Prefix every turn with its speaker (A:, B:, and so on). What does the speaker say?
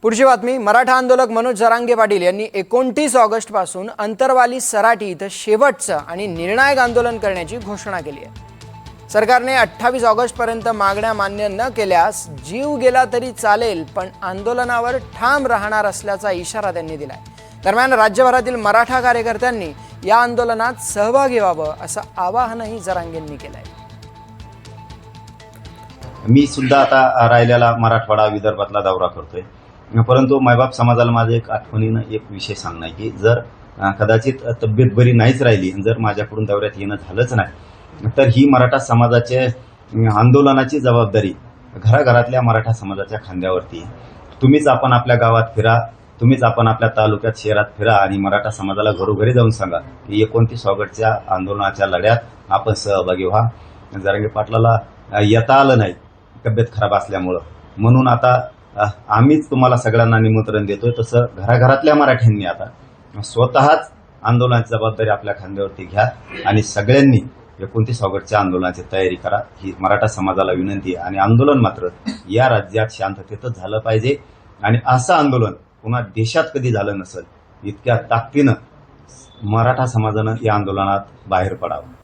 A: पुढची बातमी. मराठा आंदोलक मनोज जरांगे पाटील यांनी 29 ऑगस्ट पासून अंतरवाली सराटी इथं शेवटचं आणि निर्णायक आंदोलन करण्याची घोषणा केली आहे. सरकारने 28 ऑगस्ट पर्यंत मागण्या मान्य न केल्यास जीव गेला तरी चालेल पण आंदोलनावर ठाम राहणार असल्याचा इशारा त्यांनी दिलाय. दरम्यान राज्यभरातील मराठा कार्यकर्त्यांनी या आंदोलनात सहभागी व्हावं असं आवाहनही जरांगेंनी केलंय.
B: मी सुद्धा आता राहिलेला मराठवाडा विदर्भातला दौरा करतोय, परंतु मायबाप समाजाला माझं एक आठवणीनं एक विषय सांगणं आहे की जर कदाचित तब्येत बरी नाहीच राहिली, जर माझ्याकडून दौऱ्यात येणं झालंच नाही तर ही मराठा समाजाचे आंदोलनाची जबाबदारी घराघरातल्या मराठा समाजाच्या खांद्यावरती. तुम्हीच आपण आपल्या गावात फिरा, तुम्हीच आपण आपल्या तालुक्यात शहरात फिरा आणि मराठा समाजाला घरोघरी जाऊन सांगा की 29 ऑगस्टच्या आंदोलनाच्या लढ्यात आपण सहभागी व्हा. जरांगे पाटलाला येता आलं नाही तब्येत खराब असल्यामुळं, म्हणून आता आम्हीच तुम्हाला सगळ्यांना निमंत्रण देतोय. तसं घराघरातल्या मराठ्यांनी आता स्वतःच आंदोलनाची जबाबदारी आपल्या खांद्यावरती घ्या आणि सगळ्यांनी 29 ऑगस्टच्या आंदोलनाची तयारी करा ही मराठा समाजाला विनंती आहे. आणि आंदोलन मात्र या राज्यात शांततेतच झालं पाहिजे आणि असं आंदोलन पुन्हा देशात कधी झालं नसेल इतक्या ताकदीनं मराठा समाजानं या आंदोलनात बाहेर पडावं.